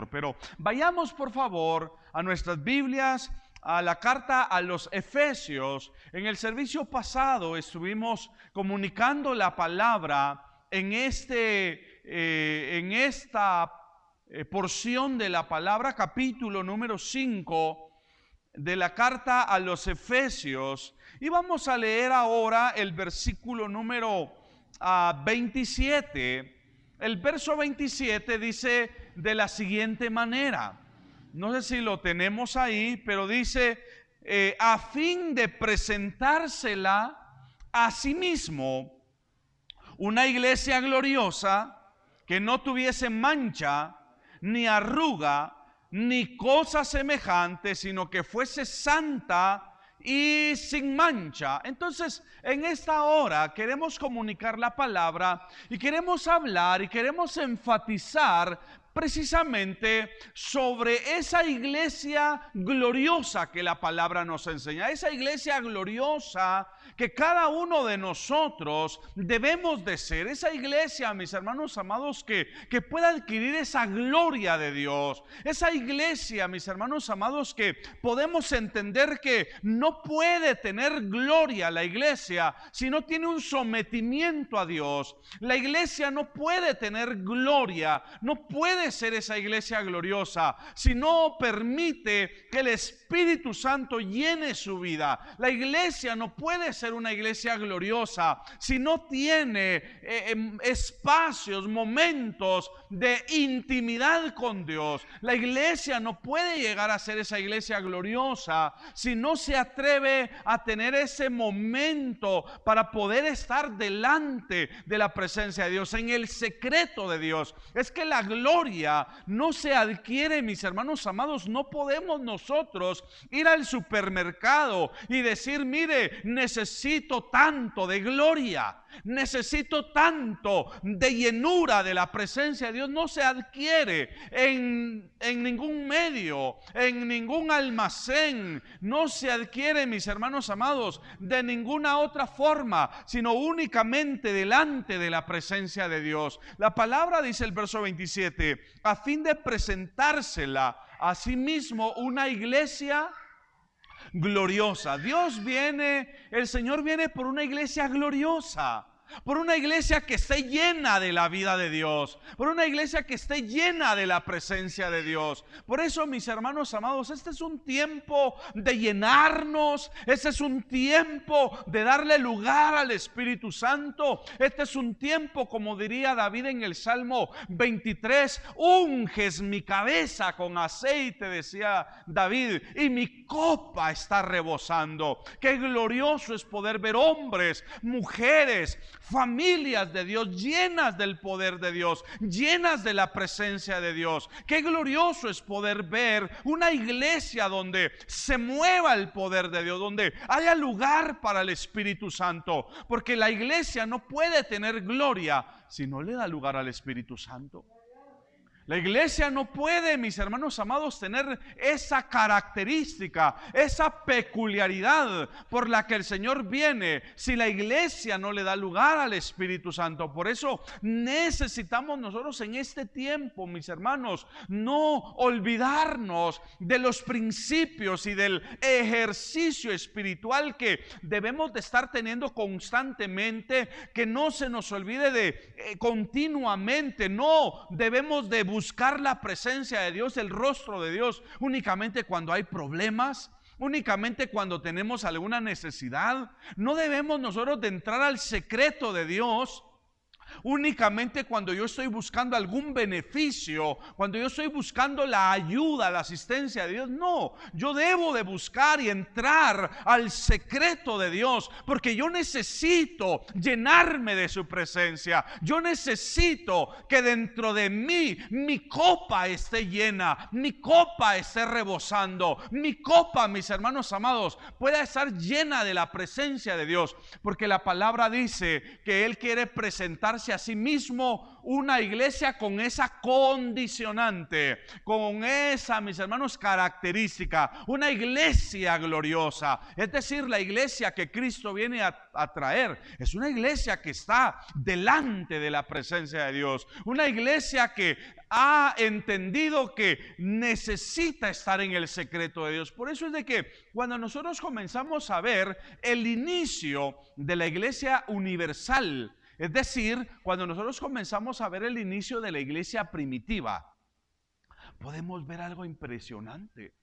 Pero vayamos por favor a nuestras Biblias, a la carta a los Efesios. En el servicio pasado estuvimos comunicando la palabra en esta porción de la palabra, capítulo número 5 de la carta a los Efesios. Y vamos a leer ahora el versículo número 27. El verso 27 dice de la siguiente manera, no sé si lo tenemos ahí, pero dice, a fin de presentársela a sí mismo, una iglesia gloriosa, que no tuviese mancha, ni arruga, ni cosa semejante, sino que fuese santa y sin mancha. Entonces, en esta hora queremos comunicar la palabra y queremos hablar y queremos enfatizar precisamente sobre esa iglesia gloriosa que la palabra nos enseña, esa iglesia gloriosa que cada uno de nosotros debemos de ser, esa iglesia, mis hermanos amados, que pueda adquirir esa gloria de Dios, esa iglesia, mis hermanos amados, que podemos entender que no puede tener gloria la iglesia si no tiene un sometimiento a Dios. La iglesia no puede tener gloria, no puede ser esa iglesia gloriosa si no permite que el Espíritu Santo llene su vida. La iglesia no puede ser una iglesia gloriosa si no tiene espacios, momentos de intimidad con Dios. La iglesia no puede llegar a ser esa iglesia gloriosa si no se atreve a tener ese momento para poder estar delante de la presencia de Dios, en el secreto de Dios. Es que la gloria no se adquiere, mis hermanos amados. No podemos nosotros ir al supermercado y decir, mire, necesito tanto de gloria, necesito tanto de llenura de la presencia de Dios. No se adquiere en ningún medio, en ningún almacén. No se adquiere, mis hermanos amados, de ninguna otra forma, sino únicamente delante de la presencia de Dios. La palabra dice el verso 27, a fin de presentársela a sí mismo una iglesia gloriosa. Dios viene, el Señor viene por una iglesia gloriosa, por una iglesia que esté llena de la vida de Dios, por una iglesia que esté llena de la presencia de Dios. Por eso, mis hermanos amados, este es un tiempo de llenarnos, este es un tiempo de darle lugar al Espíritu Santo, este es un tiempo, como diría David en el Salmo 23, unges mi cabeza con aceite, decía David, y mi copa está rebosando. Qué glorioso es poder ver hombres, mujeres, familias de Dios llenas del poder de Dios, llenas de la presencia de Dios. Qué glorioso es poder ver una iglesia donde se mueva el poder de Dios, donde haya lugar para el Espíritu Santo, porque la iglesia no puede tener gloria si no le da lugar al Espíritu Santo. La iglesia no puede, mis hermanos amados, tener esa característica, esa peculiaridad por la que el Señor viene, si la iglesia no le da lugar al Espíritu Santo. Por eso necesitamos nosotros en este tiempo, mis hermanos, no olvidarnos de los principios y del ejercicio espiritual que debemos de estar teniendo constantemente, que no se nos olvide de continuamente. No debemos de buscar la presencia de Dios, el rostro de Dios, únicamente cuando hay problemas, únicamente cuando tenemos alguna necesidad. No debemos nosotros de entrar al secreto de Dios únicamente cuando yo estoy buscando algún beneficio, cuando yo estoy buscando la ayuda, la asistencia de Dios. No, yo debo de buscar y entrar al secreto de Dios, porque yo necesito llenarme de su presencia. Yo necesito que dentro de mí mi copa esté llena, mi copa esté rebosando, mi copa, mis hermanos amados, pueda estar llena de la presencia de Dios, porque la palabra dice que Él quiere presentarse llamarse a sí mismo una iglesia con esa condicionante, con esa, mis hermanos, característica, una iglesia gloriosa. Es decir, la iglesia que Cristo viene a traer es una iglesia que está delante de la presencia de Dios, una iglesia que ha entendido que necesita estar en el secreto de Dios. Por eso es de que cuando nosotros comenzamos a ver el inicio de la iglesia universal, es decir, cuando nosotros comenzamos a ver el inicio de la iglesia primitiva, podemos ver algo impresionante.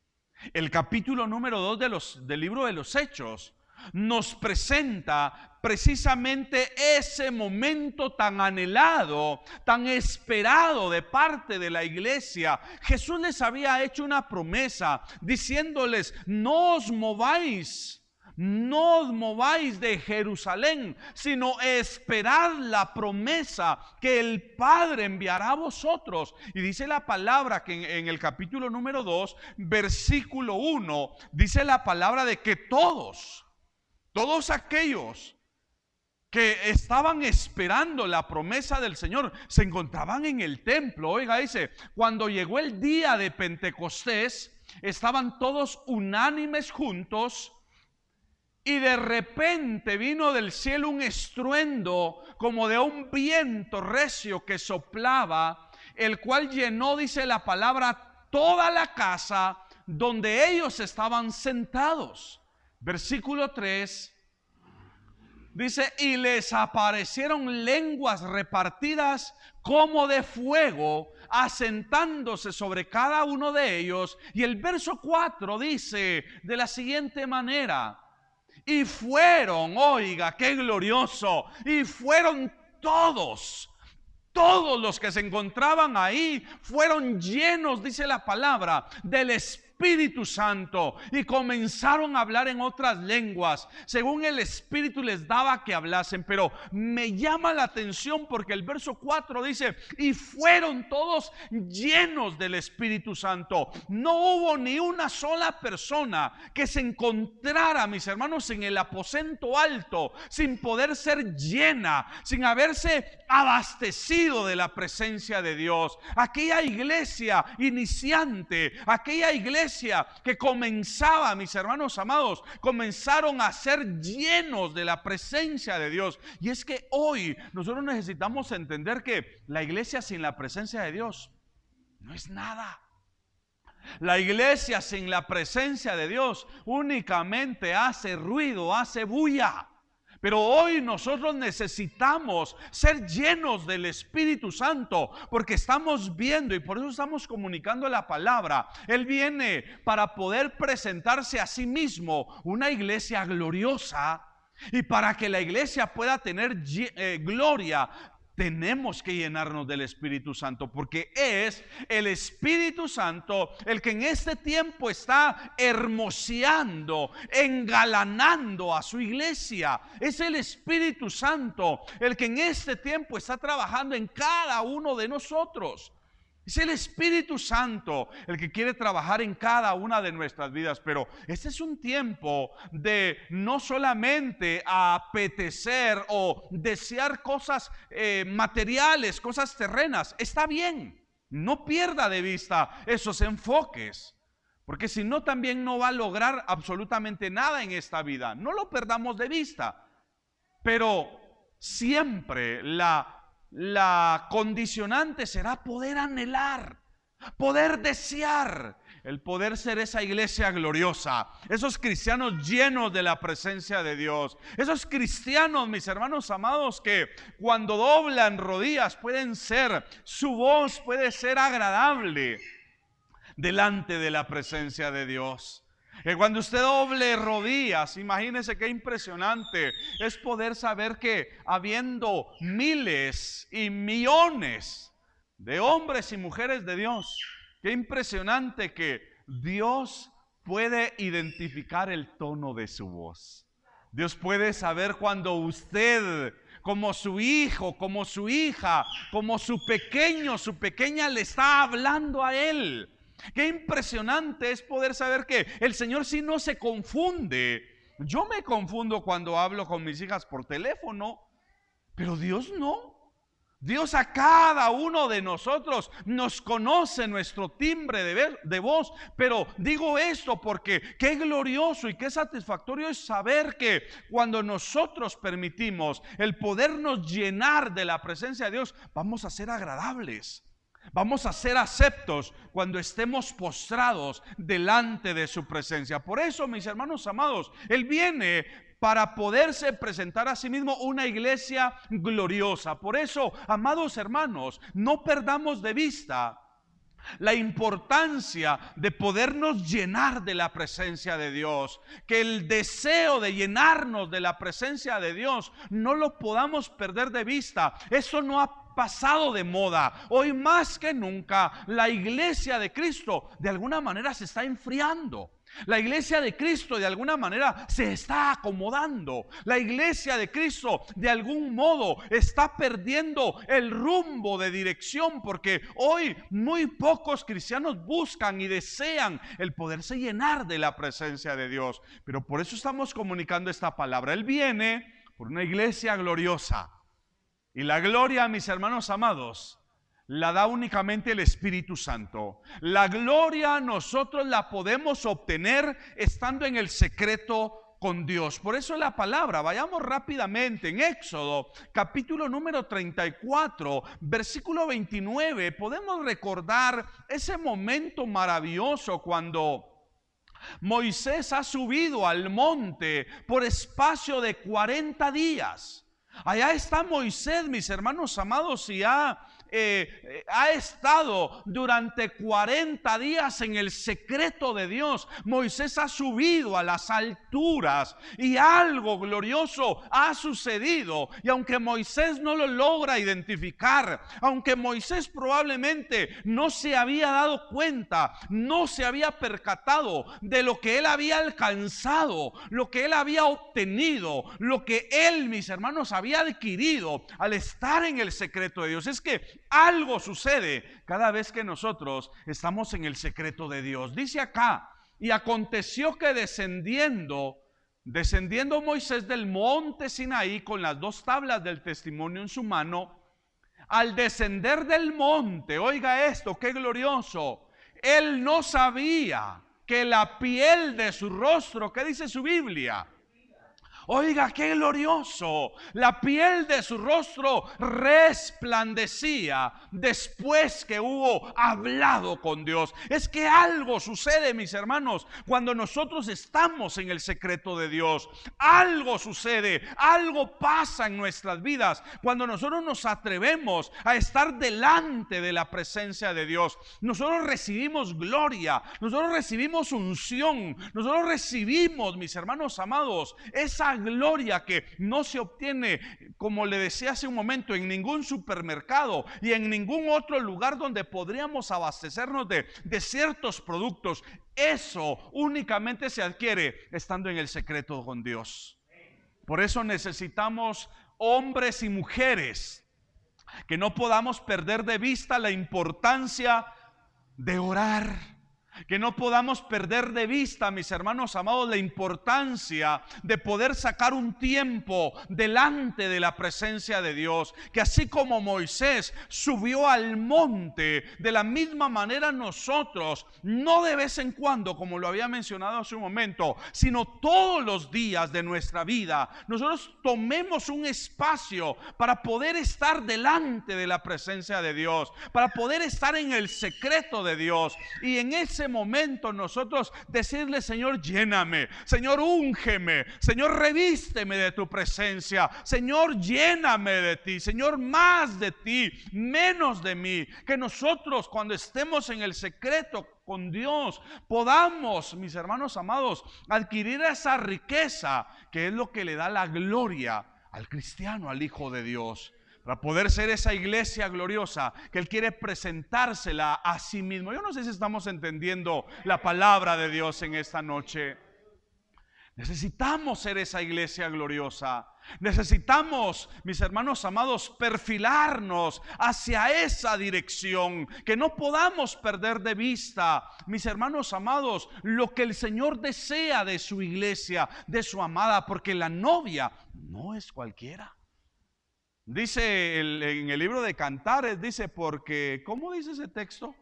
El capítulo número 2 del libro de los Hechos nos presenta precisamente ese momento tan anhelado, tan esperado de parte de la iglesia. Jesús les había hecho una promesa diciéndoles: no os mováis de Jerusalén, sino esperad la promesa que el Padre enviará a vosotros. Y dice la palabra que en el capítulo número 2, versículo 1, dice la palabra de que todos aquellos que estaban esperando la promesa del Señor se encontraban en el templo. Oiga, dice, cuando llegó el día de Pentecostés, estaban todos unánimes juntos, y de repente vino del cielo un estruendo como de un viento recio que soplaba, el cual llenó, dice la palabra, toda la casa donde ellos estaban sentados. Versículo 3 dice: y les aparecieron lenguas repartidas como de fuego, asentándose sobre cada uno de ellos. Y el verso 4 dice de la siguiente manera: y fueron, oiga, qué glorioso, y fueron todos los que se encontraban ahí, fueron llenos, dice la palabra, del Espíritu Santo, y comenzaron a hablar en otras lenguas según el Espíritu les daba que hablasen. Pero me llama la atención porque el verso 4 dice: y fueron todos llenos del Espíritu Santo. No hubo ni una sola persona que se encontrara, mis hermanos, en el aposento alto sin poder ser llena, sin haberse abastecido de la presencia de Dios. Aquella iglesia iniciante, aquella iglesia que comenzaba, mis hermanos amados, comenzaron a ser llenos de la presencia de Dios. Y es que hoy nosotros necesitamos entender que la iglesia sin la presencia de Dios no es nada. La iglesia sin la presencia de Dios únicamente hace ruido, hace bulla. Pero hoy nosotros necesitamos ser llenos del Espíritu Santo, porque estamos viendo, y por eso estamos comunicando la palabra. Él viene para poder presentarse a sí mismo una iglesia gloriosa, y para que la iglesia pueda tener gloria, tenemos que llenarnos del Espíritu Santo, porque es el Espíritu Santo el que en este tiempo está hermoseando, engalanando a su iglesia. Es el Espíritu Santo el que en este tiempo está trabajando en cada uno de nosotros. Es el Espíritu Santo el que quiere trabajar en cada una de nuestras vidas. Pero este es un tiempo de no solamente apetecer o desear cosas materiales, cosas terrenas. Está bien, no pierda de vista esos enfoques, porque si no, también no va a lograr absolutamente nada en esta vida. No lo perdamos de vista. Pero siempre la condicionante será poder anhelar, poder desear, el poder ser esa iglesia gloriosa, esos cristianos llenos de la presencia de Dios, esos cristianos, mis hermanos amados, que cuando doblan rodillas su voz puede ser agradable delante de la presencia de Dios. Que cuando usted doble rodillas, imagínese qué impresionante es poder saber que habiendo miles y millones de hombres y mujeres de Dios, qué impresionante que Dios puede identificar el tono de su voz. Dios puede saber cuando usted, como su hijo, como su hija, como su pequeño, su pequeña, le está hablando a Él. Qué impresionante es poder saber que el Señor sí no se confunde. Yo me confundo cuando hablo con mis hijas por teléfono, pero Dios no. Dios a cada uno de nosotros nos conoce nuestro timbre de voz, pero digo esto porque qué glorioso y qué satisfactorio es saber que cuando nosotros permitimos el podernos llenar de la presencia de Dios, vamos a ser agradables. Vamos a ser aceptos cuando estemos postrados delante de su presencia. Por eso, mis hermanos amados, Él viene para poderse presentar a sí mismo una iglesia gloriosa. Por eso, amados hermanos, no perdamos de vista la importancia de podernos llenar de la presencia de Dios, que el deseo de llenarnos de la presencia de Dios no lo podamos perder de vista. Eso no ha pasado de moda. Hoy más que nunca la iglesia de Cristo de alguna manera se está enfriando. La iglesia de Cristo de alguna manera se está acomodando. La iglesia de Cristo de algún modo está perdiendo el rumbo de dirección, porque hoy muy pocos cristianos buscan y desean el poderse llenar de la presencia de Dios. Pero por eso estamos comunicando esta palabra. Él viene por una iglesia gloriosa. Y la gloria, mis hermanos amados, la da únicamente el Espíritu Santo. La gloria nosotros la podemos obtener estando en el secreto con Dios. Por eso la palabra, vayamos rápidamente en Éxodo, capítulo número 34, versículo 29, podemos recordar ese momento maravilloso cuando Moisés ha subido al monte por espacio de 40 días. Allá está Moisés, mis hermanos amados, y ha estado durante 40 días en el secreto de Dios. Moisés ha subido a las alturas y algo glorioso ha sucedido. Y aunque Moisés no lo logra identificar, aunque Moisés probablemente no se había dado cuenta, no se había percatado de lo que él había alcanzado, lo que él había obtenido, lo que él, mis hermanos, había adquirido al estar en el secreto de Dios, es que algo sucede cada vez que nosotros estamos en el secreto de Dios. Dice acá: y aconteció que descendiendo Moisés del monte Sinaí con las 2 tablas del testimonio en su mano, al descender del monte, oiga esto, qué glorioso, él no sabía que la piel de su rostro, ¿qué dice su Biblia? Oiga, qué glorioso. La piel de su rostro resplandecía después que hubo hablado con Dios. Es que algo sucede, mis hermanos, cuando nosotros estamos en el secreto de Dios. Algo sucede, algo pasa en nuestras vidas cuando nosotros nos atrevemos a estar delante de la presencia de Dios. Nosotros recibimos gloria, nosotros recibimos unción, nosotros recibimos, mis hermanos amados, esa gloria que no se obtiene, como le decía hace un momento, en ningún supermercado y en ningún otro lugar donde podríamos abastecernos de ciertos productos. Eso únicamente se adquiere estando en el secreto con Dios. Por eso necesitamos hombres y mujeres que no podamos perder de vista la importancia de orar. Que no podamos perder de vista, mis hermanos amados, la importancia de poder sacar un tiempo delante de la presencia de Dios. Que así como Moisés subió al monte, de la misma manera nosotros, no de vez en cuando, como lo había mencionado hace un momento, sino todos los días de nuestra vida, nosotros tomemos un espacio para poder estar delante de la presencia de Dios, para poder estar en el secreto de Dios. Y en ese momento nosotros decirle: Señor, lléname, Señor, úngeme, Señor, revísteme de tu presencia, Señor, lléname de ti, Señor, más de ti, menos de mí. Que nosotros, cuando estemos en el secreto con Dios, podamos, mis hermanos amados, adquirir esa riqueza que es lo que le da la gloria al cristiano, al Hijo de Dios, para poder ser esa iglesia gloriosa que Él quiere presentársela a sí mismo. Yo no sé si estamos entendiendo la palabra de Dios en esta noche. Necesitamos ser esa iglesia gloriosa. Necesitamos, mis hermanos amados, perfilarnos hacia esa dirección. Que no podamos perder de vista, mis hermanos amados, lo que el Señor desea de su iglesia, de su amada, porque la novia no es cualquiera. Dice en el libro de Cantares, dice, porque, ¿cómo dice ese texto?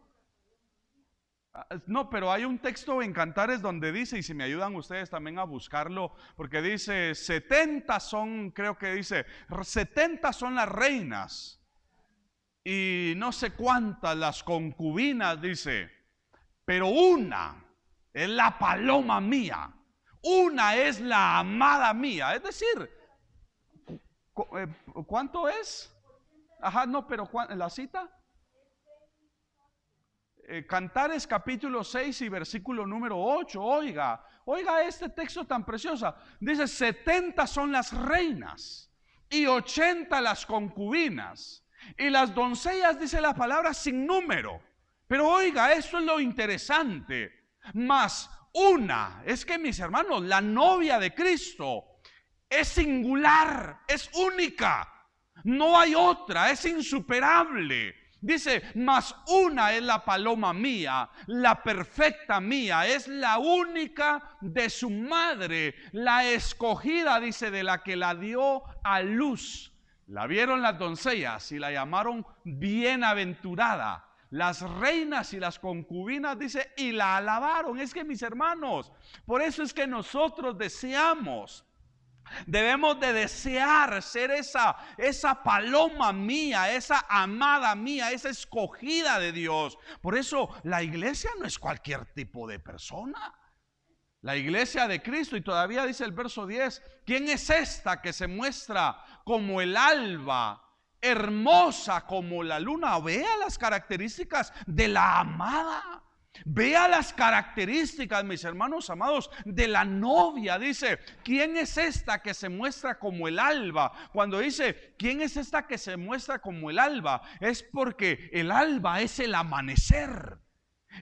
No, pero hay un texto en Cantares donde dice, y si me ayudan ustedes también a buscarlo, porque dice 70 son, creo que dice 70 son las reinas y no sé cuántas las concubinas, dice, pero una es la paloma mía, una es la amada mía. Es decir, ¿cuánto es? Ajá, no, pero ¿la cita? Cantares capítulo 6 y versículo número 8. Oiga este texto tan precioso. Dice 70 son las reinas y 80 las concubinas, y las doncellas, dice la palabra, sin número. Pero oiga, esto es lo interesante. Más una, es que mis hermanos, la novia de Cristo es singular, es única, no hay otra, es insuperable. Dice, más una es la paloma mía, la perfecta mía, es la única de su madre, la escogida, dice, de la que la dio a luz. La vieron las doncellas y la llamaron bienaventurada. Las reinas y las concubinas, dice, y la alabaron. Es que, mis hermanos, por eso es que nosotros debemos de desear ser esa paloma mía, esa amada mía, esa escogida de Dios. Por eso la iglesia no es cualquier tipo de persona. La iglesia de Cristo, y todavía dice el verso 10, ¿quién es esta que se muestra como el alba, hermosa como la luna? Vea las características de la amada. Vea las características, mis hermanos amados, de la novia. Dice, ¿quién es esta que se muestra como el alba? Cuando dice, ¿quién es esta que se muestra como el alba? Es porque el alba es el amanecer.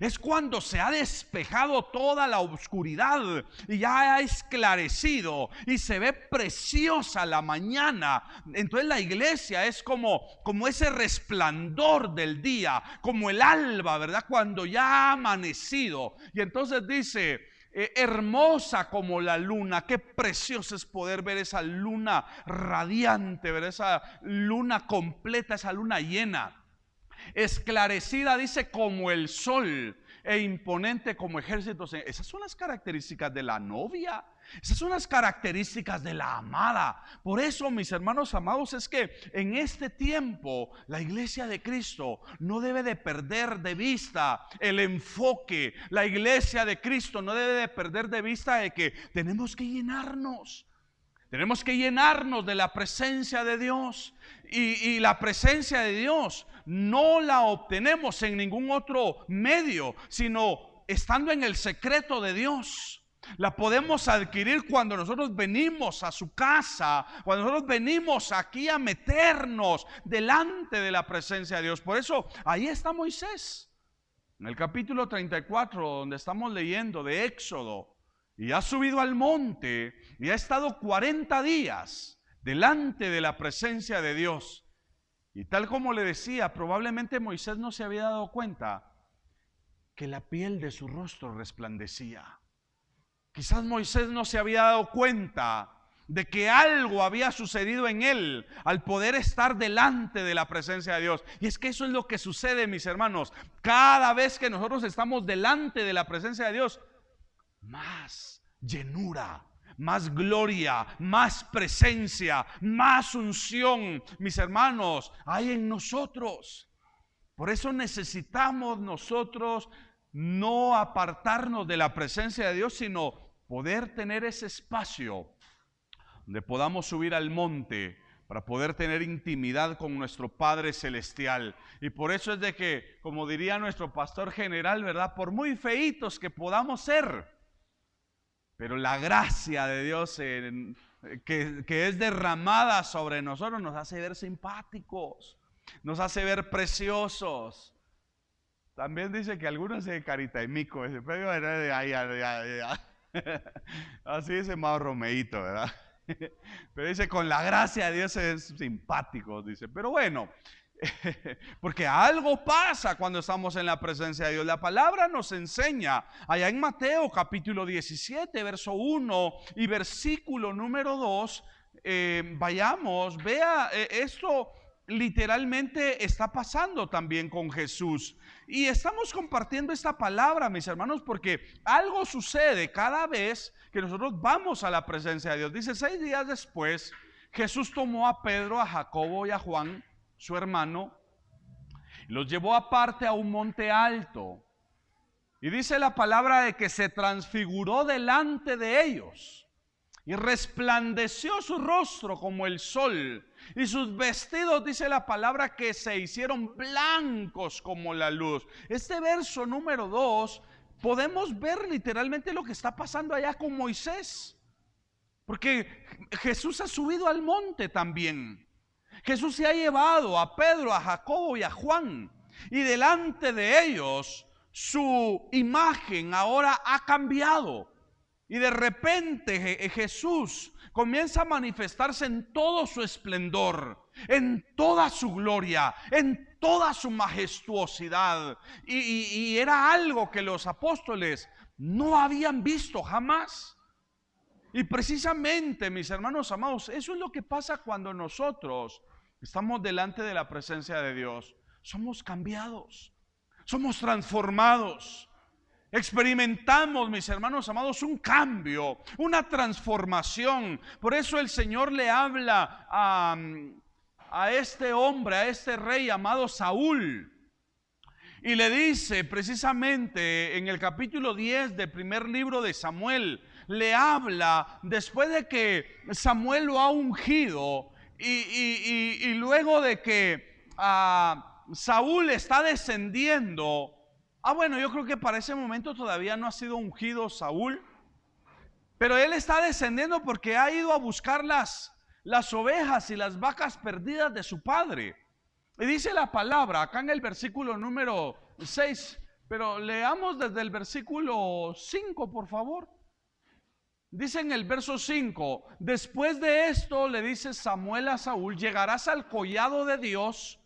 Es cuando se ha despejado toda la oscuridad y ya ha esclarecido y se ve preciosa la mañana. Entonces la iglesia es como ese resplandor del día, como el alba, ¿verdad? Cuando ya ha amanecido. Y entonces dice, hermosa como la luna. Qué precioso es poder ver esa luna radiante, ver esa luna completa, esa luna llena. Esclarecida, dice, como el sol, e imponente como ejércitos. Esas son las características de la novia. Esas son las características de la amada. Por eso, mis hermanos amados, es que en este tiempo la iglesia de Cristo no debe de perder de vista el enfoque. La iglesia de Cristo no debe de perder de vista de que tenemos que llenarnos. Tenemos que llenarnos de la presencia de Dios. Y la presencia de Dios no la obtenemos en ningún otro medio, sino estando en el secreto de Dios. La podemos adquirir cuando nosotros venimos a su casa, cuando nosotros venimos aquí a meternos delante de la presencia de Dios. Por eso ahí está Moisés, en el capítulo 34, donde estamos leyendo de Éxodo. Y ha subido al monte y ha estado 40 días delante de la presencia de Dios. Y tal como le decía, probablemente Moisés no se había dado cuenta que la piel de su rostro resplandecía. Quizás Moisés no se había dado cuenta de que algo había sucedido en él al poder estar delante de la presencia de Dios. Y es que eso es lo que sucede, mis hermanos. Cada vez que nosotros estamos delante de la presencia de Dios, más llenura, más gloria, más presencia, más unción, mis hermanos, hay en nosotros. Por eso necesitamos nosotros no apartarnos de la presencia de Dios, sino poder tener ese espacio donde podamos subir al monte para poder tener intimidad con nuestro Padre Celestial. Y por eso es de que, como diría nuestro pastor general, ¿verdad? Por muy feitos que podamos ser, pero la gracia de Dios que es derramada sobre nosotros nos hace ver simpáticos, nos hace ver preciosos. También dice que algunos se carita y mico, así dice Mauro Romeito, ¿verdad? Pero dice, con la gracia de Dios es simpático, dice. Pero bueno, porque algo pasa cuando estamos en la presencia de Dios. La palabra nos enseña allá en Mateo capítulo 17, verso 1 y versículo número 2. vayamos, vea, esto literalmente está pasando también con Jesús. Y estamos compartiendo esta palabra, mis hermanos, porque algo sucede cada vez que nosotros vamos a la presencia de Dios. Dice, 6 días después, Jesús tomó a Pedro, a Jacobo y a Juan, su hermano, y los llevó aparte a un monte alto. Y dice la palabra de que se transfiguró delante de ellos. Y resplandeció su rostro como el sol, y sus vestidos, dice la palabra, que se hicieron blancos como la luz. Este verso número 2, podemos ver literalmente lo que está pasando allá con Moisés. Porque Jesús ha subido al monte también. Jesús se ha llevado a Pedro, a Jacobo y a Juan. Y delante de ellos, su imagen ahora ha cambiado. Y de repente Jesús comienza a manifestarse en todo su esplendor, en toda su gloria, en toda su majestuosidad. Y era algo que los apóstoles no habían visto jamás. Y precisamente, mis hermanos amados, eso es lo que pasa cuando nosotros estamos delante de la presencia de Dios. Somos cambiados, somos transformados. Experimentamos, mis hermanos amados, un cambio, una transformación. Por eso el Señor le habla a este hombre, a este rey llamado Saúl. Y le dice precisamente en el capítulo 10 del primer libro de Samuel, le habla después de que Samuel lo ha ungido y luego de que Saúl está descendiendo. Bueno, yo creo que para ese momento todavía no ha sido ungido Saúl, pero él está descendiendo porque ha ido a buscar las ovejas y las vacas perdidas de su padre. Y dice la palabra acá en el versículo número 6, pero leamos desde el versículo 5, por favor. Dice en el verso 5, después de esto le dice Samuel a Saúl, llegarás al collado de Dios,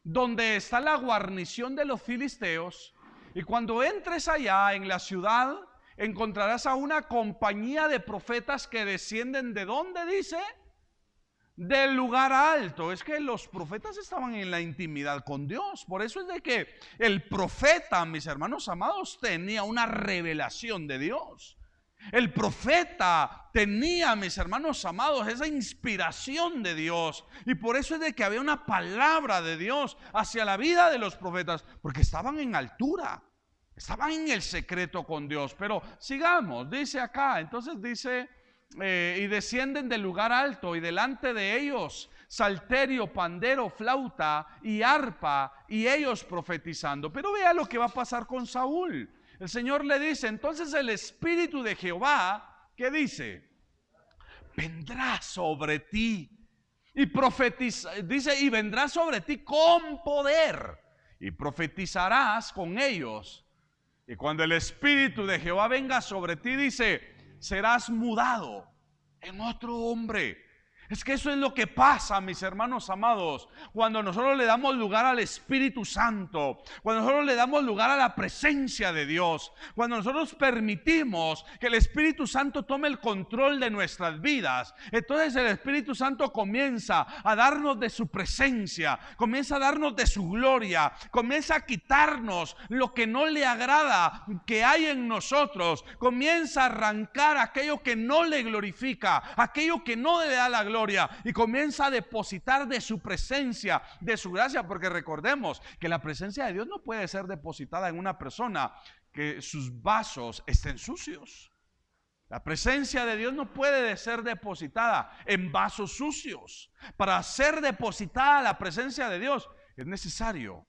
donde está la guarnición de los filisteos. Y cuando entres allá en la ciudad, encontrarás a una compañía de profetas que descienden ¿de dónde dice? Del lugar alto. Es que los profetas estaban en la intimidad con Dios. Por eso es de que el profeta, mis hermanos amados, tenía una revelación de Dios. El profeta tenía, mis hermanos amados, esa inspiración de Dios. Y por eso es de que había una palabra de Dios hacia la vida de los profetas, porque estaban en altura, estaban en el secreto con Dios. Pero sigamos, dice acá, entonces dice, y descienden del lugar alto, y delante de ellos salterio, pandero, flauta y arpa, y ellos profetizando. Pero vea lo que va a pasar con Saúl. El Señor le dice, entonces el Espíritu de Jehová, ¿qué dice? Vendrá sobre ti y dice, y vendrá sobre ti con poder y profetizarás con ellos. Y cuando el Espíritu de Jehová venga sobre ti, dice, serás mudado en otro hombre. Es que eso es lo que pasa, mis hermanos amados, cuando nosotros le damos lugar al Espíritu Santo, cuando nosotros le damos lugar a la presencia de Dios, cuando nosotros permitimos que el Espíritu Santo tome el control de nuestras vidas. Entonces el Espíritu Santo comienza a darnos de su presencia, comienza a darnos de su gloria, comienza a quitarnos lo que no le agrada que hay en nosotros, comienza a arrancar aquello que no le glorifica, aquello que no le da la gloria, y comienza a depositar de su presencia, de su gracia, porque recordemos que la presencia de Dios no puede ser depositada en una persona que sus vasos estén sucios. La presencia de Dios no puede ser depositada en vasos sucios. Para ser depositada la presencia de Dios es necesario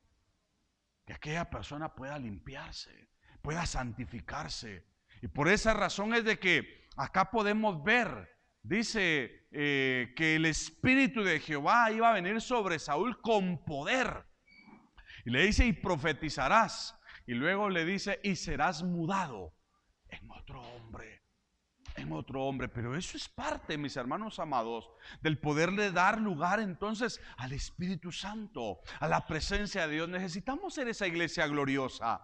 que aquella persona pueda limpiarse, pueda santificarse. Y por esa razón es de que acá podemos ver, dice que el Espíritu de Jehová iba a venir sobre Saúl con poder. Y le dice, y profetizarás. Y luego le dice, y serás mudado en otro hombre. En otro hombre. Pero eso es parte, mis hermanos amados, del poderle dar lugar entonces al Espíritu Santo, a la presencia de Dios. Necesitamos ser esa iglesia gloriosa.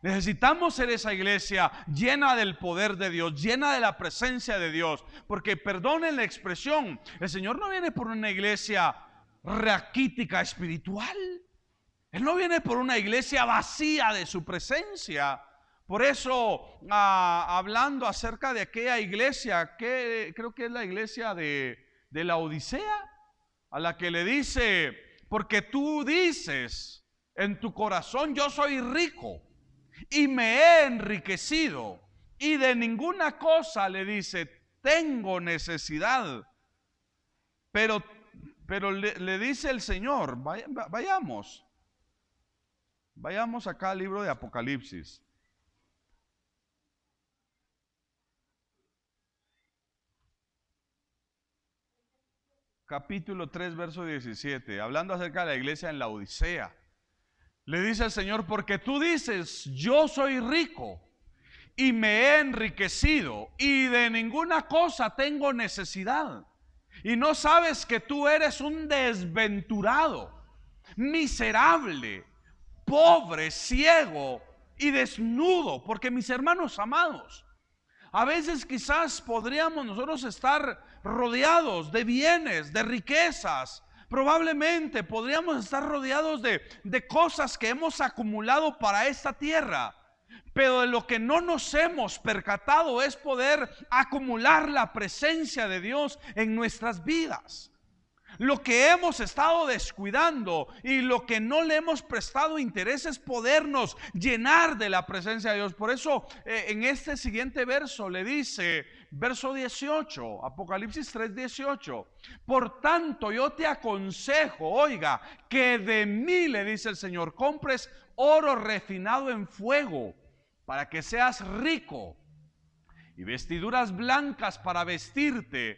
Necesitamos ser esa iglesia llena del poder de Dios, llena de la presencia de Dios. Porque perdonen la expresión, el Señor no viene por una iglesia raquítica espiritual. Él no viene por una iglesia vacía de su presencia. Por eso, hablando acerca de aquella iglesia, que creo que es la iglesia de la Odisea, a la que le dice, porque tú dices en tu corazón, yo soy rico y me he enriquecido, y de ninguna cosa, le dice, tengo necesidad. Pero le dice el Señor, vayamos acá al libro de Apocalipsis. Capítulo 3, verso 17, hablando acerca de la iglesia en la Odisea. Le dice el Señor, porque tú dices, yo soy rico y me he enriquecido y de ninguna cosa tengo necesidad. Y no sabes que tú eres un desventurado, miserable, pobre, ciego y desnudo. Porque, mis hermanos amados, a veces quizás podríamos nosotros estar rodeados de bienes, de riquezas. Probablemente podríamos estar rodeados de cosas que hemos acumulado para esta tierra. Pero de lo que no nos hemos percatado es poder acumular la presencia de Dios en nuestras vidas. Lo que hemos estado descuidando y lo que no le hemos prestado interés es podernos llenar de la presencia de Dios. Por eso en este siguiente verso le dice, verso 18, Apocalipsis 3:18, por tanto yo te aconsejo, oiga, que de mí, le dice el Señor, compres oro refinado en fuego para que seas rico, y vestiduras blancas para vestirte,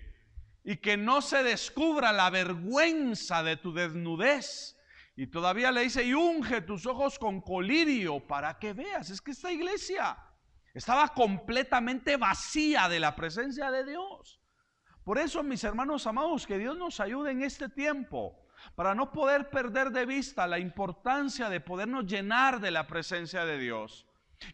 y que no se descubra la vergüenza de tu desnudez. Y todavía le dice, y unge tus ojos con colirio para que veas. Es que esta iglesia estaba completamente vacía de la presencia de Dios. Por eso, mis hermanos amados, que Dios nos ayude en este tiempo para no poder perder de vista la importancia de podernos llenar de la presencia de Dios.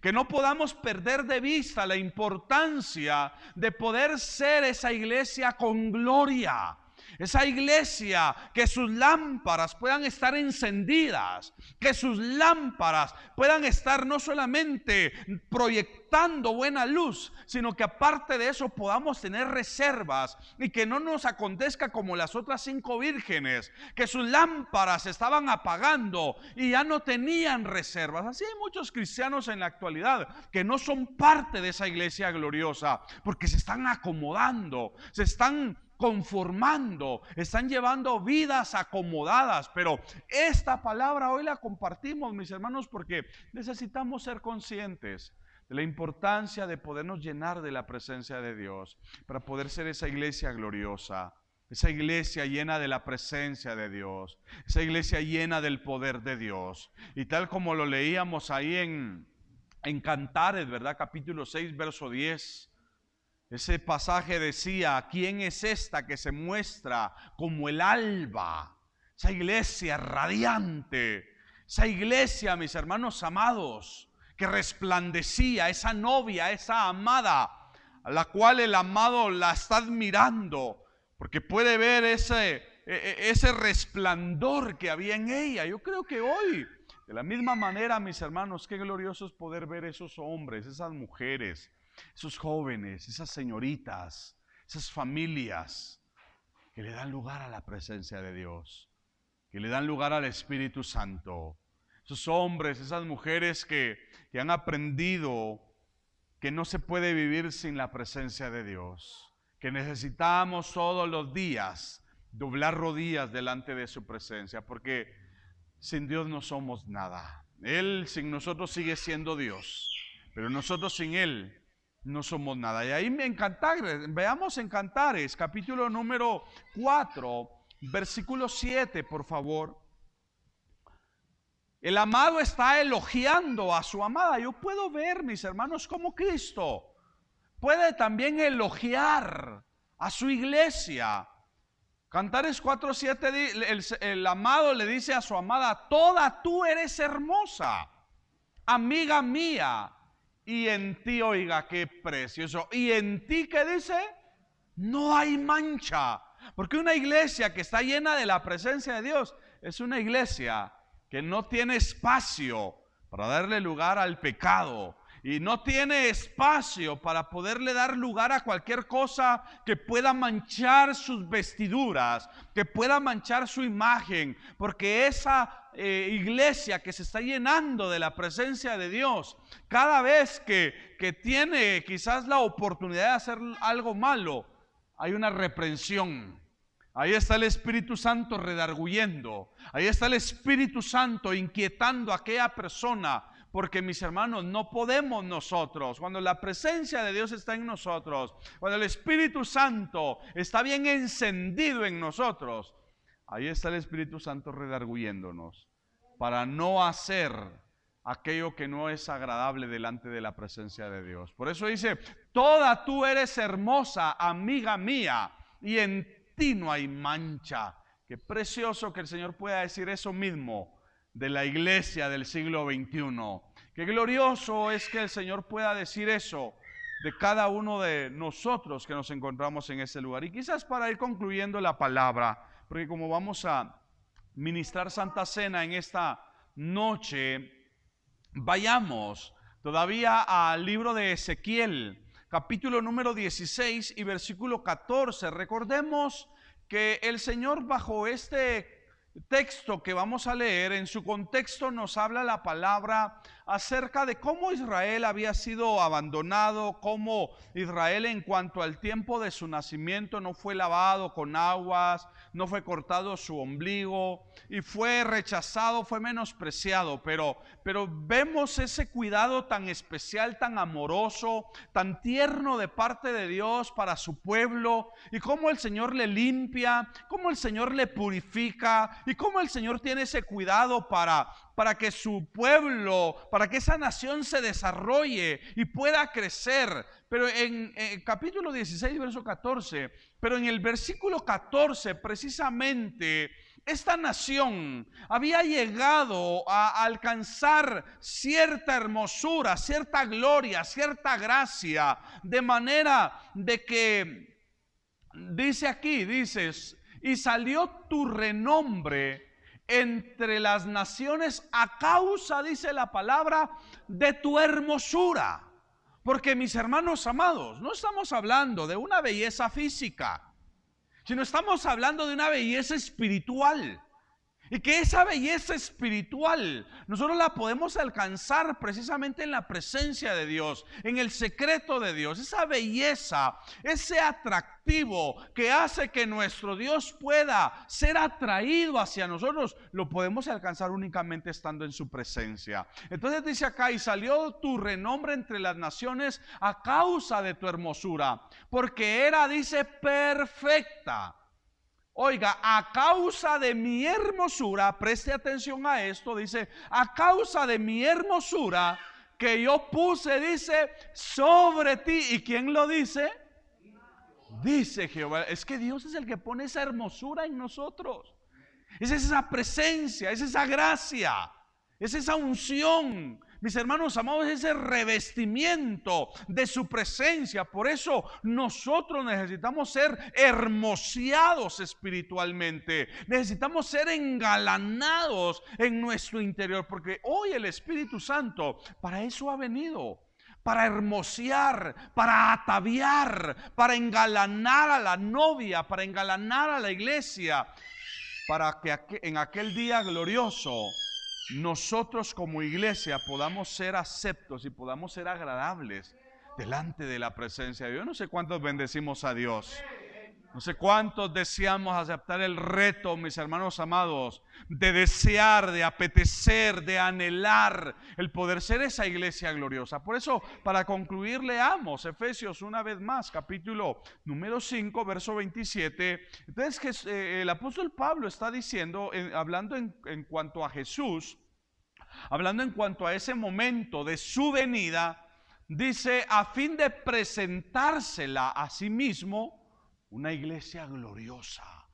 Que no podamos perder de vista la importancia de poder ser esa iglesia con gloria. Esa iglesia que sus lámparas puedan estar encendidas, que sus lámparas puedan estar no solamente proyectando buena luz, sino que aparte de eso podamos tener reservas y que no nos acontezca como las otras 5 vírgenes, que sus lámparas estaban apagando y ya no tenían reservas. Así hay muchos cristianos en la actualidad que no son parte de esa iglesia gloriosa porque se están acomodando, se están conformando, están llevando vidas acomodadas. Pero esta palabra hoy la compartimos, mis hermanos, porque necesitamos ser conscientes de la importancia de podernos llenar de la presencia de Dios para poder ser esa iglesia gloriosa, esa iglesia llena de la presencia de Dios, esa iglesia llena del poder de Dios. Y tal como lo leíamos ahí en Cantares, ¿verdad? Capítulo 6, verso 10. Ese pasaje decía, ¿quién es esta que se muestra como el alba? Esa iglesia radiante, esa iglesia, mis hermanos amados, que resplandecía, esa novia, esa amada, a la cual el amado la está admirando, porque puede ver ese resplandor que había en ella. Yo creo que hoy, de la misma manera, mis hermanos, qué glorioso es poder ver esos hombres, esas mujeres, esos jóvenes, esas señoritas, esas familias que le dan lugar a la presencia de Dios, que le dan lugar al Espíritu Santo. Esos hombres, esas mujeres que han aprendido que no se puede vivir sin la presencia de Dios, que necesitamos todos los días doblar rodillas delante de su presencia, porque sin Dios no somos nada. Él sin nosotros sigue siendo Dios, pero nosotros sin Él no somos nada. Y ahí en Cantares, veamos en Cantares, capítulo número 4, versículo 7, por favor. El amado está elogiando a su amada. Yo puedo ver, mis hermanos, cómo Cristo puede también elogiar a su iglesia. Cantares 4:7, el amado le dice a su amada, toda tú eres hermosa. amiga mía, y en ti, oiga, qué precioso, y en ti, ¿qué dice? No hay mancha. Porque una iglesia que está llena de la presencia de Dios es una iglesia que no tiene espacio para darle lugar al pecado, y no tiene espacio para poderle dar lugar a cualquier cosa que pueda manchar sus vestiduras, que pueda manchar su imagen, porque esa iglesia que se está llenando de la presencia de Dios, cada vez que tiene quizás la oportunidad de hacer algo malo, hay una reprensión. Ahí está el Espíritu Santo redarguyendo. Ahí está el Espíritu Santo inquietando a aquella persona. Porque, mis hermanos, no podemos nosotros, cuando la presencia de Dios está en nosotros, cuando el Espíritu Santo está bien encendido en nosotros, ahí está el Espíritu Santo redarguyéndonos para no hacer aquello que no es agradable delante de la presencia de Dios. Por eso dice, toda tú eres hermosa, amiga mía, y en ti no hay mancha. Qué precioso que el Señor pueda decir eso mismo de la iglesia del siglo XXI. Qué glorioso es que el Señor pueda decir eso de cada uno de nosotros que nos encontramos en ese lugar. Y quizás para ir concluyendo la palabra, porque como vamos a ministrar Santa Cena en esta noche, vayamos todavía al libro de Ezequiel, capítulo número 16 y versículo 14. Recordemos que el Señor, bajo este texto que vamos a leer, en su contexto nos habla la palabra acerca de cómo Israel había sido abandonado, cómo Israel, en cuanto al tiempo de su nacimiento, no fue lavado con aguas, no fue cortado su ombligo y fue rechazado, fue menospreciado, pero vemos ese cuidado tan especial, tan amoroso, tan tierno de parte de Dios para su pueblo, y cómo el Señor le limpia, cómo el Señor le purifica, y cómo el Señor tiene ese cuidado para que su pueblo, para que esa nación se desarrolle y pueda crecer. Pero en capítulo 16, verso 14, pero en el versículo 14 precisamente, esta nación había llegado a alcanzar cierta hermosura, cierta gloria, cierta gracia, de manera de que, dice aquí, dices, y salió tu renombre entre las naciones a causa, dice la palabra, de tu hermosura. Porque, mis hermanos amados, no estamos hablando de una belleza física, sino estamos hablando de una belleza espiritual. Y que esa belleza espiritual nosotros la podemos alcanzar precisamente en la presencia de Dios, en el secreto de Dios. Esa belleza, ese atractivo que hace que nuestro Dios pueda ser atraído hacia nosotros, lo podemos alcanzar únicamente estando en su presencia. Entonces dice acá, y salió tu renombre entre las naciones a causa de tu hermosura, porque era, dice, perfecta. Oiga, a causa de mi hermosura, preste atención a esto, dice, a causa de mi hermosura que yo puse, dice, sobre ti. ¿Y quién lo dice? Dice Jehová. Es que Dios es el que pone esa hermosura en nosotros. Es esa presencia, es esa gracia, es esa unción. Mis hermanos amados, ese revestimiento de su presencia. Por eso nosotros necesitamos ser hermoseados espiritualmente. Necesitamos ser engalanados en nuestro interior. Porque hoy el Espíritu Santo para eso ha venido. Para hermosear, para ataviar, para engalanar a la novia, para engalanar a la iglesia. Para que en aquel día glorioso nosotros como iglesia podamos ser aceptos y podamos ser agradables delante de la presencia de Dios. No sé cuántos bendecimos a Dios. No sé cuántos deseamos aceptar el reto, mis hermanos amados, de desear, de apetecer, de anhelar el poder ser esa iglesia gloriosa. Por eso, para concluir, leamos Efesios una vez más, capítulo número 5, verso 27. Entonces, el apóstol Pablo está diciendo, hablando en cuanto a Jesús, hablando en cuanto a ese momento de su venida, dice, a fin de presentársela a sí mismo, una iglesia gloriosa,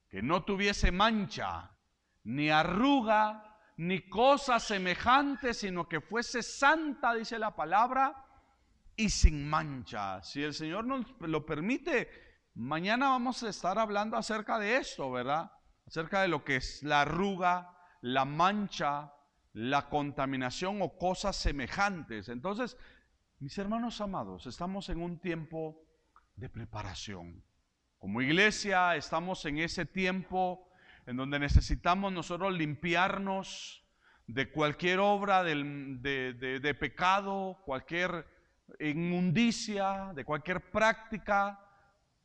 que no tuviese mancha, ni arruga, ni cosa semejante, sino que fuese santa, dice la palabra, y sin mancha. Si el Señor nos lo permite, mañana vamos a estar hablando acerca de esto, ¿verdad? Acerca de lo que es la arruga, la mancha, la contaminación o cosas semejantes. Entonces, mis hermanos amados, estamos en un tiempo de preparación. Como iglesia estamos en ese tiempo en donde necesitamos nosotros limpiarnos de cualquier obra de pecado, cualquier inmundicia, de cualquier práctica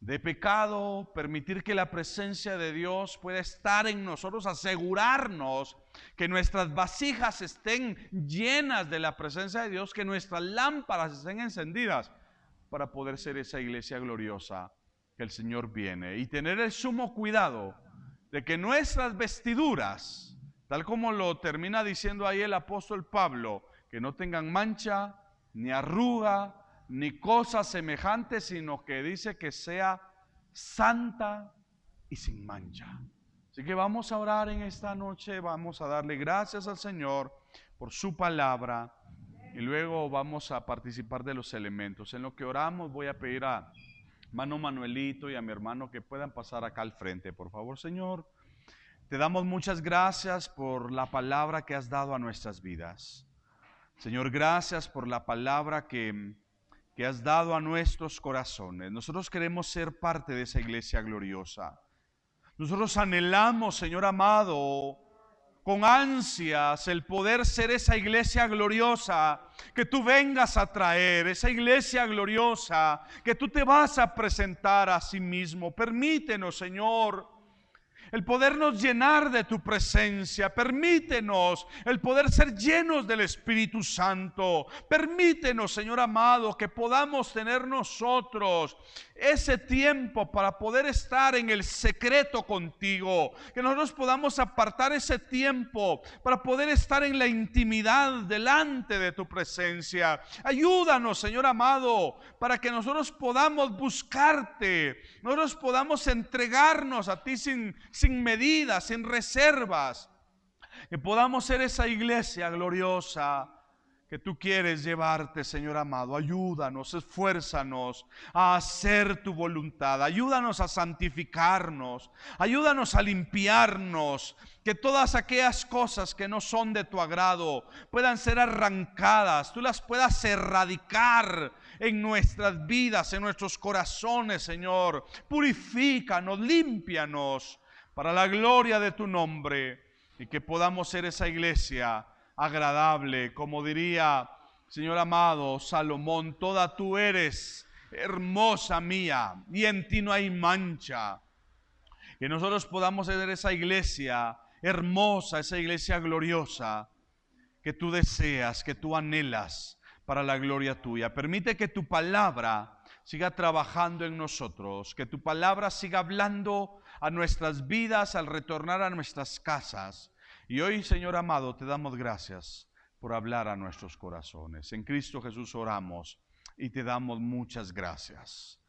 de pecado, permitir que la presencia de Dios pueda estar en nosotros, asegurarnos que nuestras vasijas estén llenas de la presencia de Dios, que nuestras lámparas estén encendidas para poder ser esa iglesia gloriosa que el Señor viene, y tener el sumo cuidado de que nuestras vestiduras, tal como lo termina diciendo ahí el apóstol Pablo, que no tengan mancha, ni arruga, ni cosa semejante, sino que dice que sea santa y sin mancha. Así que vamos a orar en esta noche, vamos a darle gracias al Señor por su palabra y luego vamos a participar de los elementos. En lo que oramos voy a pedir a hermano Manuelito y a mi hermano que puedan pasar acá al frente, por favor. Señor, te damos muchas gracias por la palabra que has dado a nuestras vidas. Señor, gracias por la palabra que has dado a nuestros corazones. Nosotros queremos ser parte de esa iglesia gloriosa. Nosotros anhelamos, Señor amado, con ansias el poder ser esa iglesia gloriosa que tú vengas a traer, esa iglesia gloriosa que tú te vas a presentar a sí mismo. Permítenos, Señor, el podernos llenar de tu presencia. Permítenos el poder ser llenos del Espíritu Santo. Permítenos, Señor amado, que podamos tener nosotros ese tiempo para poder estar en el secreto contigo, que nosotros podamos apartar ese tiempo para poder estar en la intimidad delante de tu presencia. Ayúdanos, Señor amado, para que nosotros podamos buscarte, nosotros podamos entregarnos a ti sin medidas, sin reservas, que podamos ser esa iglesia gloriosa que tú quieres llevarte, Señor amado. Ayúdanos, esfuérzanos a hacer tu voluntad, ayúdanos a santificarnos, ayúdanos a limpiarnos, que todas aquellas cosas que no son de tu agrado puedan ser arrancadas, tú las puedas erradicar en nuestras vidas, en nuestros corazones, Señor. Purifícanos, límpianos para la gloria de tu nombre, y que podamos ser esa iglesia agradable, como diría, Señor amado, Salomón: toda tú eres hermosa mía, y en ti no hay mancha. Que nosotros podamos ser esa iglesia hermosa, esa iglesia gloriosa que tú deseas, que tú anhelas para la gloria tuya. Permite que tu palabra siga trabajando en nosotros, que tu palabra siga hablando a nuestras vidas al retornar a nuestras casas. Y hoy, Señor amado, te damos gracias por hablar a nuestros corazones. En Cristo Jesús oramos y te damos muchas gracias.